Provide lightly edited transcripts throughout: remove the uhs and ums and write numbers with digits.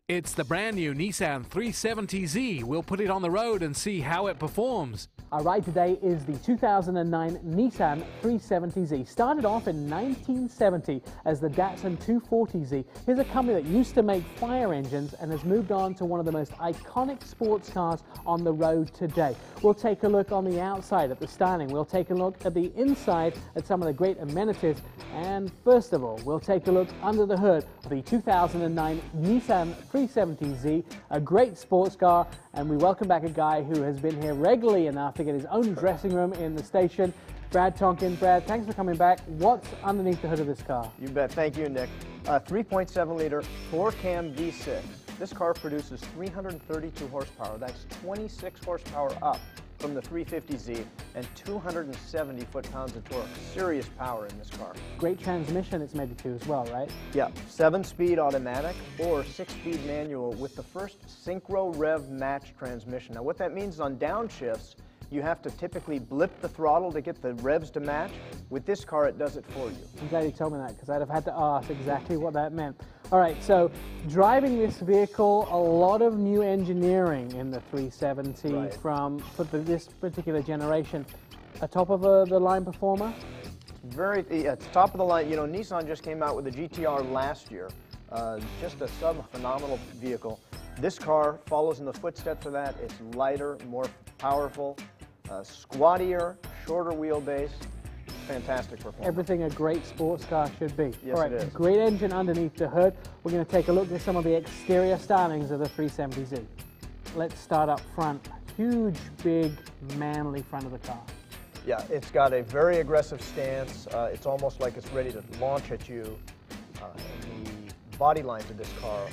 It's the brand new Nissan 370Z. We'll put it on the road and see how it performs. Our ride today is the 2009 Nissan 370Z. Started off in 1970 as the Datsun 240Z. Here's a company that used to make fire engines and has moved on to one of the most iconic sports cars on the road today. We'll take a look on the outside at the styling. We'll take a look at the inside at some of the great amenities. And first of all, we'll take a look under the hood of the 2009 Nissan 370Z, a great sports car. And we welcome back a guy who has been here regularly enough to get his own dressing room in the station. Brad Tonkin. Brad, thanks for coming back. What's underneath the hood of this car? You bet. Thank you, Nick. 3.7-liter 4-cam V6. This car produces 332 horsepower. That's 26 horsepower up from the 350Z and 270 foot-pounds of torque. Serious power in this car. Great transmission it's made to as well, right? Yeah, 7-speed automatic or 6-speed manual with the first synchro rev match transmission. Now what that means is on downshifts, you have to typically blip the throttle to get the revs to match. With this car, it does it for you. I'm glad you told me that because I'd have had to ask exactly what that meant. All right, so driving this vehicle, a lot of new engineering in the 370 right. for this particular generation. A top of the line performer? It's top of the line. You know, Nissan just came out with the GTR last year. Just a phenomenal vehicle. This car follows in the footsteps of that. It's lighter, more powerful, squattier, shorter wheelbase. Fantastic performance. Everything a great sports car should be. Yes, all right, it is. Great engine underneath the hood. We're going to take a look at some of the exterior stylings of the 370Z. Let's start up front. Huge, big, manly front of the car. Yeah, it's got a very aggressive stance. It's almost like it's ready to launch at you. The body lines of this car,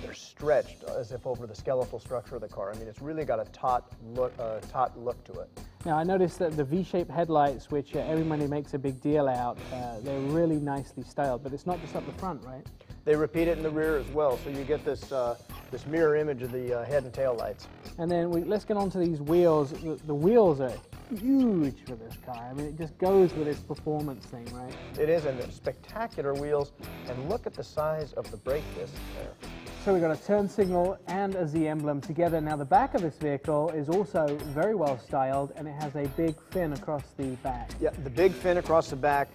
they're stretched as if over the skeletal structure of the car. I mean, it's really got a taut look to it. Now, I noticed that the V-shaped headlights, which everybody makes a big deal out, they're really nicely styled, but it's not just up the front, right? They repeat it in the rear as well, so you get this this mirror image of the head and tail lights. And then let's get on to these wheels. The wheels are huge for this car. I mean, it just goes with its performance thing, right? It is, and they're spectacular wheels. And look at the size of the brake disc there. So we've got a turn signal and a Z emblem together. Now the back of this vehicle is also very well styled, and it has a big fin across the back. Yeah, the big fin across the back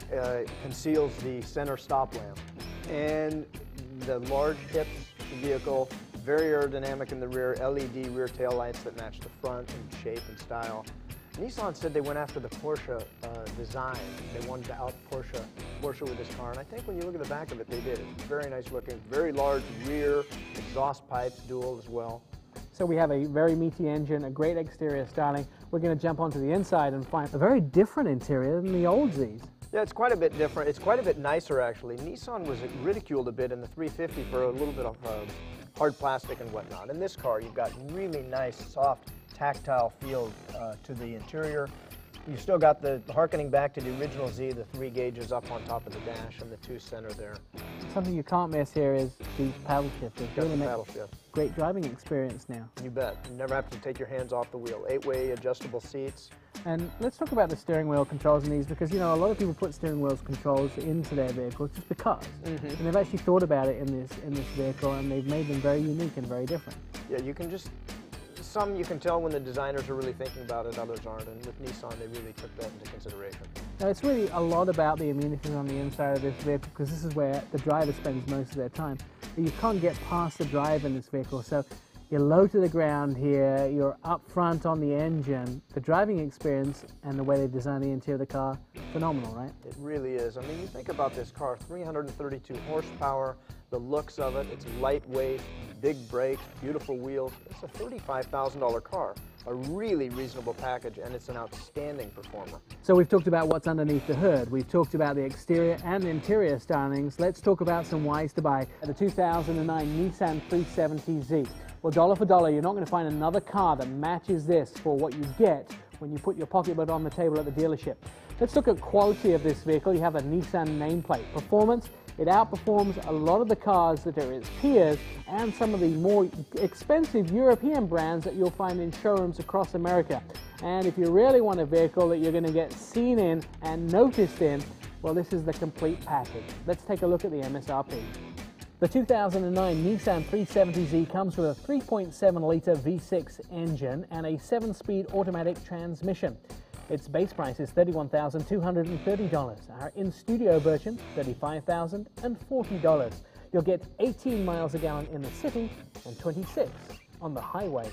conceals the center stop lamp. And the large hips of the vehicle, very aerodynamic in the rear, LED rear tail lights that match the front in shape and style. Nissan said they went after the Porsche design. They wanted to out Porsche with this car, and I think when you look at the back of it, they did. It's very nice looking, very large rear, exhaust pipes, dual as well. So we have a very meaty engine, a great exterior styling. We're going to jump onto the inside and find a very different interior than the old Zs. Yeah, it's quite a bit different. It's quite a bit nicer, actually. Nissan was ridiculed a bit in the 350 for a little bit of hard plastic and whatnot. In this car, you've got really nice, soft, tactile feel to the interior. You've still got the harkening back to the original Z, the 3 gauges up on top of the dash and the 2 center there. Something you can't miss here is the paddle shift. It really makes paddle shift. Great driving experience now. You bet. You never have to take your hands off the wheel. 8-way adjustable seats. And let's talk about the steering wheel controls in these, because, you know, a lot of people put steering wheel controls into their vehicles just because. And they've actually thought about it in this vehicle, and they've made them very unique and very different. Yeah, you can just... Some you can tell when the designers are really thinking about it, others aren't, and with Nissan they really took that into consideration. Now it's really a lot about the amenities on the inside of this vehicle, because this is where the driver spends most of their time. But you can't get past the drive in this vehicle, so you're low to the ground here, you're up front on the engine. The driving experience and the way they design the interior of the car, phenomenal, right? It really is. I mean, you think about this car, 332 horsepower, the looks of it, it's lightweight, big brakes, beautiful wheels. It's a $35,000 car, a really reasonable package, and it's an outstanding performer. So we've talked about what's underneath the hood. We've talked about the exterior and interior stylings. Let's talk about some whys to buy. The 2009 Nissan 370Z. Well, dollar for dollar, you're not going to find another car that matches this for what you get when you put your pocketbook on the table at the dealership. Let's look at quality of this vehicle. You have a Nissan nameplate. Performance, it outperforms a lot of the cars that are its peers and some of the more expensive European brands that you'll find in showrooms across America. And if you really want a vehicle that you're going to get seen in and noticed in, well, this is the complete package. Let's take a look at the MSRP. The 2009 Nissan 370Z comes with a 3.7-litre V6 engine and a 7-speed automatic transmission. Its base price is $31,230. Our in-studio version, $35,040. You'll get 18 miles a gallon in the city and 26 on the highway.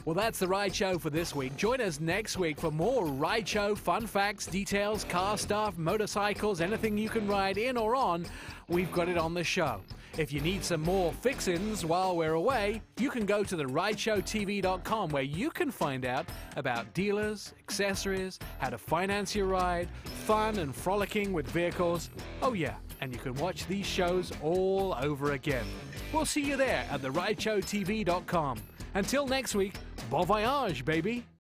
Well, that's the Ride Show for this week. Join us next week for more Ride Show fun facts, details, car stuff, motorcycles, anything you can ride in or on. We've got it on the show. If you need some more fix-ins while we're away, you can go to the rideshowtv.com where you can find out about dealers, accessories, how to finance your ride, fun and frolicking with vehicles. Oh yeah, and you can watch these shows all over again. We'll see you there at the rideshowtv.com. Until next week, bon voyage, baby!